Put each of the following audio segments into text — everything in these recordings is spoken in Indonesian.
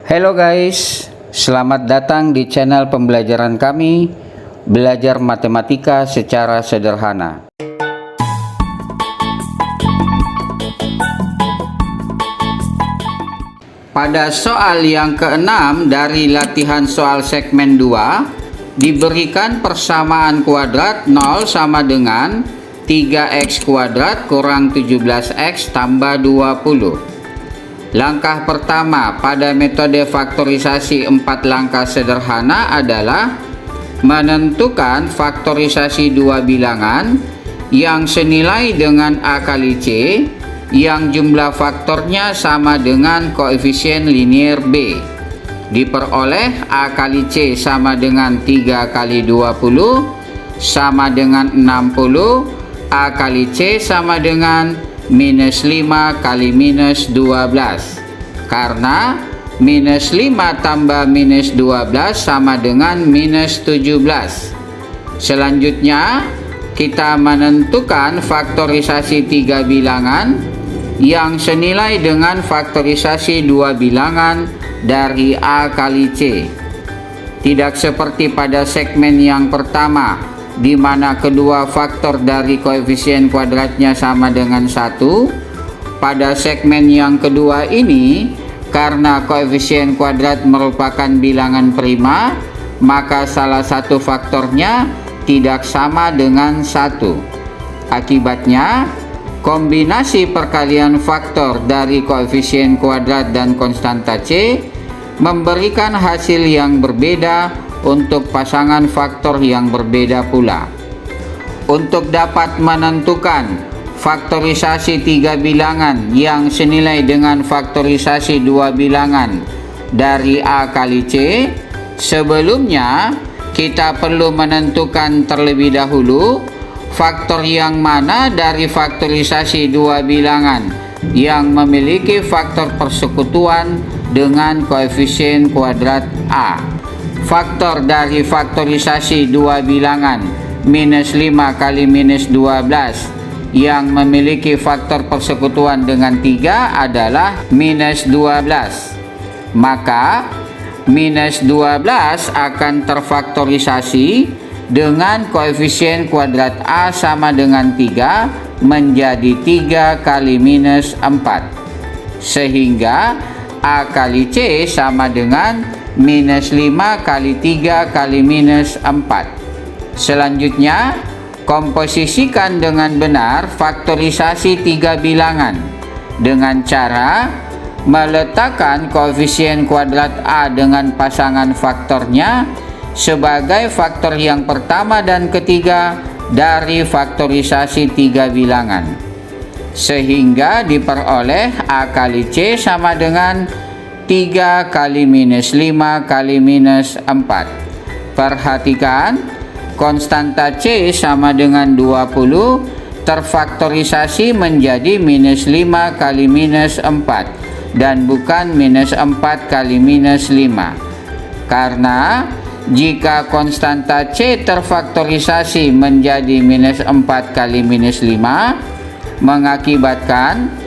Halo guys, selamat datang di channel pembelajaran kami, belajar matematika secara sederhana. Pada soal yang keenam dari latihan soal segmen 2, diberikan persamaan kuadrat 0 sama dengan 3x kuadrat kurang 17x tambah 20. Langkah pertama pada metode faktorisasi 4 langkah sederhana adalah menentukan faktorisasi dua bilangan yang senilai dengan A kali C yang jumlah faktornya sama dengan koefisien linier B. Diperoleh A kali C sama dengan 3 kali 20 sama dengan 60, A kali C sama dengan minus 5 kali minus 12, karena minus 5 tambah minus 12 sama dengan minus 17. Selanjutnya kita menentukan faktorisasi tiga bilangan yang senilai dengan faktorisasi dua bilangan dari A kali C. Tidak seperti pada segmen yang pertama, di mana kedua faktor dari koefisien kuadratnya sama dengan 1. Pada segmen yang kedua ini, karena koefisien kuadrat merupakan bilangan prima, maka salah satu faktornya tidak sama dengan 1. Akibatnya, kombinasi perkalian faktor dari koefisien kuadrat dan konstanta C memberikan hasil yang berbeda untuk pasangan faktor yang berbeda pula. Untuk dapat menentukan faktorisasi tiga bilangan yang senilai dengan faktorisasi dua bilangan dari A kali C, sebelumnya kita perlu menentukan terlebih dahulu faktor yang mana dari faktorisasi dua bilangan yang memiliki faktor persekutuan dengan koefisien kuadrat A. Faktor dari faktorisasi dua bilangan minus 5 kali minus 12 yang memiliki faktor persekutuan dengan 3 adalah minus 12. Maka minus 12 akan terfaktorisasi dengan koefisien kuadrat A sama dengan 3 menjadi 3 kali minus 4. Sehingga A kali C sama dengan minus 5 kali 3 kali minus 4. Selanjutnya, komposisikan dengan benar faktorisasi tiga bilangan dengan cara meletakkan koefisien kuadrat A dengan pasangan faktornya sebagai faktor yang pertama dan ketiga dari faktorisasi tiga bilangan, sehingga diperoleh A kali C sama dengan 3 kali minus 5 kali minus 4. Perhatikan, konstanta C sama dengan 20 terfaktorisasi menjadi minus 5 kali minus 4 dan bukan minus 4 kali minus 5. Karena jika konstanta C terfaktorisasi menjadi minus 4 kali minus 5, mengakibatkan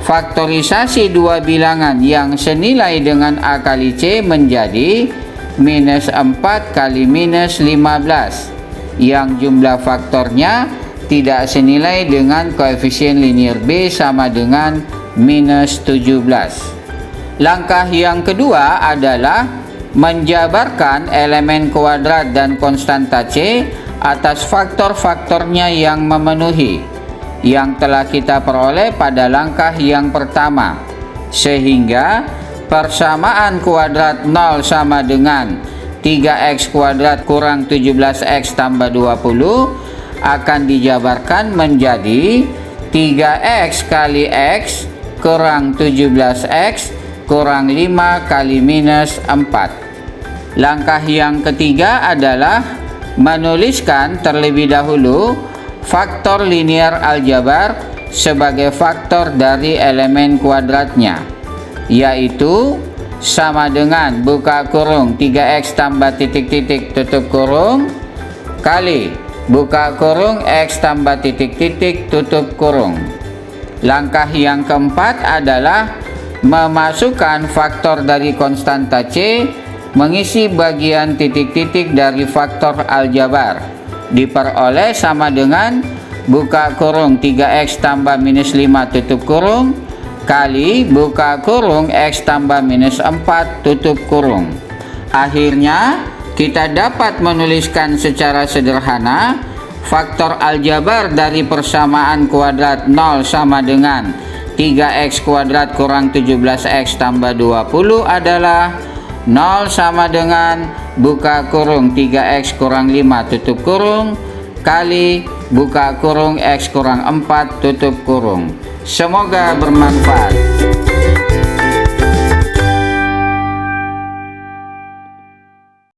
faktorisasi dua bilangan yang senilai dengan A kali C menjadi minus 4 kali minus 15 yang jumlah faktornya tidak senilai dengan koefisien linier B sama dengan minus 17. Langkah yang kedua adalah menjabarkan elemen kuadrat dan konstanta C atas faktor-faktornya yang memenuhi yang telah kita peroleh pada langkah yang pertama, sehingga persamaan kuadrat 0 sama dengan 3x kuadrat kurang 17x tambah 20 akan dijabarkan menjadi 3x kali x kurang 17x kurang 5 kali minus 4. Langkah yang ketiga adalah menuliskan terlebih dahulu faktor linier aljabar sebagai faktor dari elemen kuadratnya, yaitu sama dengan buka kurung 3x tambah titik-titik tutup kurung kali buka kurung x tambah titik-titik tutup kurung. Langkah yang keempat adalah memasukkan faktor dari konstanta C, mengisi bagian titik-titik dari faktor aljabar. Diperoleh sama dengan buka kurung 3x tambah minus 5 tutup kurung kali buka kurung x tambah minus 4 tutup kurung. Akhirnya kita dapat menuliskan secara sederhana faktor aljabar dari persamaan kuadrat 0 sama dengan 3x kuadrat kurang 17x tambah 20 adalah 0 sama dengan buka kurung 3x kurang 5 tutup kurung kali buka kurung x kurang 4 tutup kurung. Semoga bermanfaat.